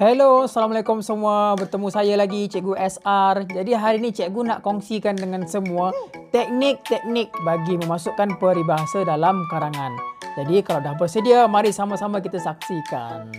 Hello, Assalamualaikum semua. Bertemu saya lagi, Cikgu SR. Jadi hari ini Cikgu nak kongsikan dengan semua teknik-teknik bagi memasukkan peribahasa dalam karangan. Jadi kalau dah bersedia, mari sama-sama kita saksikan.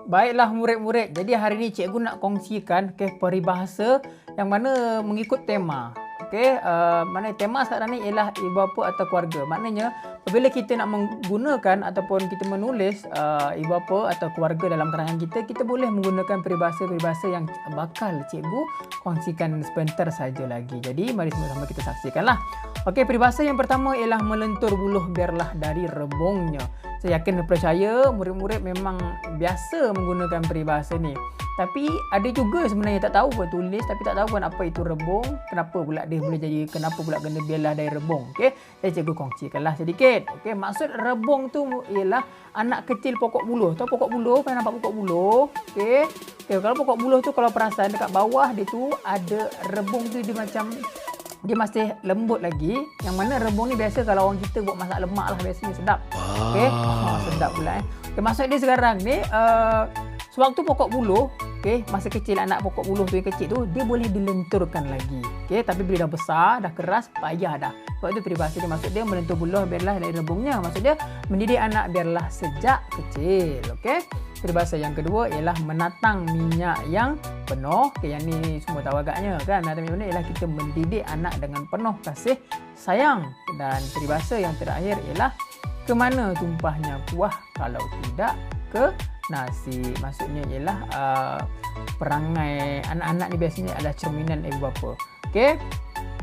Baiklah murid-murid, jadi hari ini cikgu nak kongsikan peribahasa yang mana mengikut tema. Mana tema sekarang ni ialah ibu bapa atau keluarga. Maknanya apabila kita nak menggunakan ataupun kita menulis ibu bapa atau keluarga dalam karangan kita boleh menggunakan peribahasa-peribahasa yang bakal cikgu kongsikan sebentar saja lagi. Jadi mari sama-sama kita saksikanlah. Okey, peribahasa yang pertama ialah melentur buluh biarlah dari rebungnya. Saya yakin dan percaya murid-murid memang biasa menggunakan peribahasa ni. Tapi ada juga sebenarnya tak tahu pun tulis tapi tak tahu pun apa itu rebung. Kenapa pula dia boleh jadi, kenapa pula kena biarlah dari rebung. Okey, saya cikgu kongsikanlah sedikit. Okey, maksud rebung tu ialah anak kecil pokok buluh. Tahu pokok buluh? Pernah nampak pokok buluh? Okey, kalau pokok buluh tu kalau perasan dekat bawah dia tu ada rebung tu, dia masih lembut lagi. Yang mana rebung ni biasa kalau orang kita buat masak lemak lah, biasanya sedap. Okey, sedap pula Okay, maksud dia sekarang ni sewaktu pokok buluh, masa kecil anak pokok buluh tu yang kecil tu dia boleh dilenturkan lagi. Tapi bila dah besar, dah keras, payah dah. Sebab tu peribahasa dia, maksud dia melentur buluh biarlah dari rebungnya. Maksud dia mendidik anak biarlah sejak kecil. Peribahasa yang kedua ialah menatang minyak yang penuh. Yang ni semua tahu agaknya kan. Menatang minyak ialah kita mendidik anak dengan penuh kasih sayang. Dan peribahasa yang terakhir ialah ke mana tumpahnya kuah kalau tidak ke nasi. Maksudnya ialah perangai anak-anak ni biasanya adalah cerminan ibu bapa.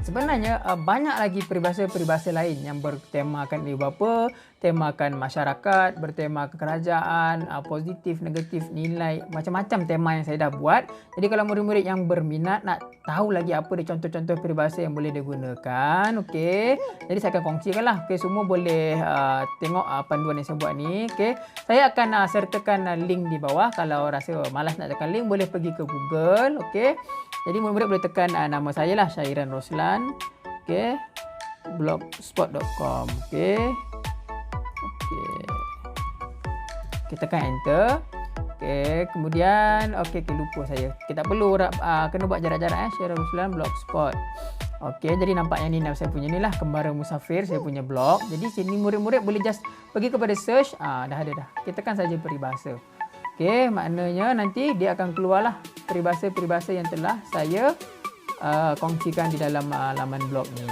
Sebenarnya banyak lagi peribahasa-peribahasa lain yang bertemakan ibu bapa, temakan masyarakat, bertema kerajaan, positif, negatif, nilai, macam-macam tema yang saya dah buat. Jadi kalau murid-murid yang berminat nak tahu lagi apa dia contoh-contoh peribahasa yang boleh digunakan, jadi saya akan kongsikanlah. Semua boleh tengok panduan yang saya buat ni. Saya akan sertakan link di bawah. Kalau rasa malas nak tekan link, boleh pergi ke Google. Jadi murid-murid boleh tekan nama saya lah, Syairan Roslan. Blogspot.com. Kita tekan enter. Kemudian lupa saya. Kita tak perlu kena buat jarak-jarak Syairan Roslan Blogspot. Jadi nampak yang ni saya punya ni lah, Kembara Musafir, saya punya blog. Jadi sini murid-murid boleh just pergi kepada search, dah ada dah. Kita tekan saja peribahasa. Maknanya nanti dia akan keluarlah peribahasa-peribahasa yang telah saya kongsikan di dalam laman blog ni.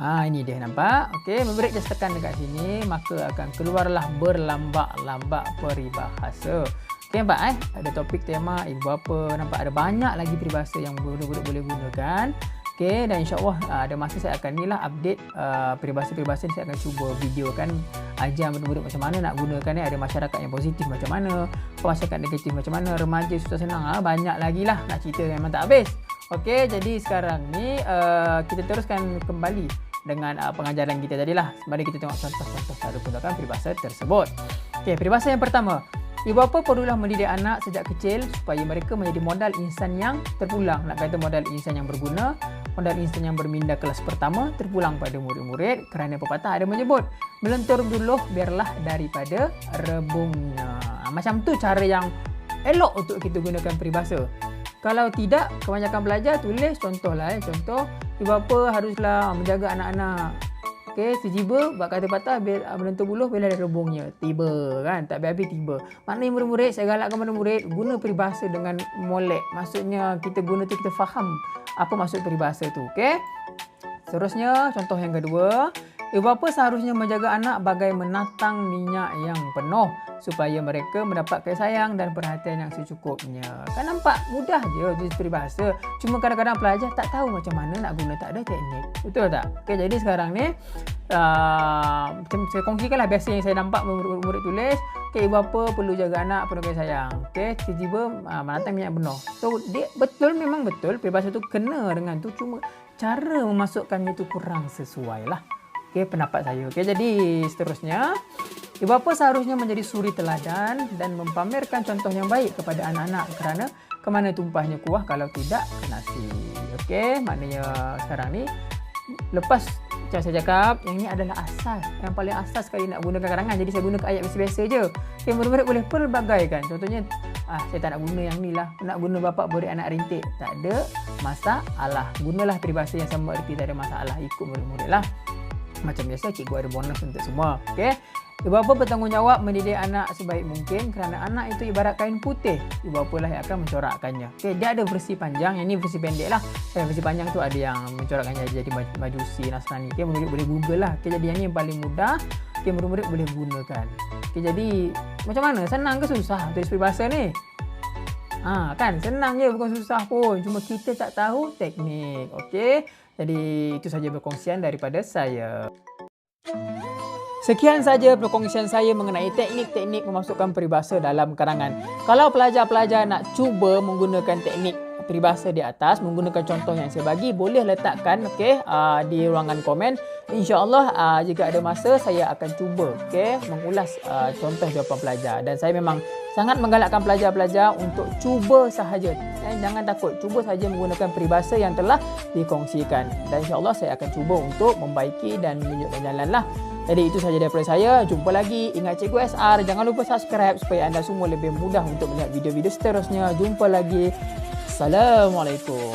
Ini dia, nampak? Murid just tekan dekat sini, maka akan keluarlah berlambak-lambak peribahasa. Nampak ada topik tema ibu bapa, nampak ada banyak lagi peribahasa yang murid-murid boleh gunakan. Dan insya-Allah ada masa saya akan update peribahasa-peribahasa ni. Saya akan cuba videokan, ajar murid-murid macam mana nak gunakan ni. Ada masyarakat yang positif macam mana, masyarakat negatif macam mana, remaja susah senang, banyak lagi lah nak cerita, memang tak habis. Jadi sekarang ni kita teruskan kembali dengan pengajaran kita tadilah. Mari kita tengok contoh-contoh cara gunakan peribahasa tersebut. Peribahasa yang pertama, ibu bapa perlulah mendidik anak sejak kecil supaya mereka menjadi modal insan yang terpulang. Nak kata modal insan yang berguna, modal insan yang berminda kelas pertama terpulang pada murid-murid. Kerana pepatah ada menyebut, melentur buluh biarlah daripada rebungnya. Macam tu cara yang elok untuk kita gunakan peribahasa. Kalau tidak, kebanyakan belajar tulis contohlah. Contoh, ibu bapa haruslah menjaga anak-anak. Sejiba buat kata patah melentur buluh bila ada rebungnya. Tiba kan, tak habis tiba. Maknanya murid-murid, saya galakkan murid-murid guna peribahasa dengan molek. Maksudnya kita guna tu, kita faham apa maksud peribahasa tu. Seterusnya, contoh yang kedua, ibu bapa seharusnya menjaga anak bagai menatang minyak yang penuh supaya mereka mendapat kasih sayang dan perhatian yang secukupnya. Kan nampak mudah je tulis peribahasa. Cuma kadang-kadang pelajar tak tahu macam mana nak guna, tak ada teknik. Betul tak? Jadi sekarang ni saya kongsikanlah biasa yang saya nampak murid-murid tulis. Ibu bapa perlu jaga anak, penuh kasih sayang. Tiba-tiba menatang minyak penuh. So dia betul, memang betul peribahasa tu kena dengan tu, cuma cara memasukkannya tu kurang sesuai lah. Pendapat saya. Jadi seterusnya, ibu bapa seharusnya menjadi suri teladan dan mempamerkan contoh yang baik kepada anak-anak kerana ke mana tumpahnya kuah, kalau tidak ke nasi. Okey, maknanya sekarang ni lepas macam saya cakap, yang ni adalah asas, yang paling asas sekali nak gunakan karangan. Jadi saya gunakan ayat biasa-biasa je. Okey, murid-murid boleh pelbagaikan. Contohnya, saya tak nak guna yang ni lah, nak guna bapak beri anak rintik, tak ada masalah. Gunalah peribahasa yang sama erti, tak ada masalah, ikut murid-murid lah. Macam biasa, cikgu ada bonus untuk semua. Okey. Ibu bapa bertanggungjawab mendidik anak sebaik mungkin kerana anak itu ibarat kain putih. Ibu bapa lah yang akan mencorakkannya. Okey, dia ada versi panjang, yang ni versi pendek lah. Versi panjang tu ada yang mencorakkannya jadi Majusi, Nasrani. Okey, murid boleh Google lah. Okey, jadi yang ni yang paling mudah. Okey, murid-murid boleh gunakan. Okey, jadi macam mana? Senang ke susah tulis peribahasa ni? Kan senang je, bukan susah pun. Cuma kita tak tahu teknik. Okey. Jadi itu saja perkongsian daripada saya. Sekian saja perkongsian saya mengenai teknik-teknik memasukkan peribahasa dalam karangan. Kalau pelajar-pelajar nak cuba menggunakan teknik peribahasa di atas, menggunakan contoh yang saya bagi, boleh letakkan di ruangan komen. InsyaAllah jika ada masa saya akan cuba mengulas contoh jawapan pelajar. Dan saya memang sangat menggalakkan pelajar-pelajar untuk cuba sahaja. Jangan takut, cuba sahaja menggunakan peribahasa yang telah dikongsikan. Dan insyaAllah saya akan cuba untuk membaiki dan menunjukkan jalan lah. Jadi itu sahaja daripada saya. Jumpa lagi. Ingat Cikgu SR. Jangan lupa subscribe supaya anda semua lebih mudah untuk melihat video-video seterusnya. Jumpa lagi. Assalamualaikum.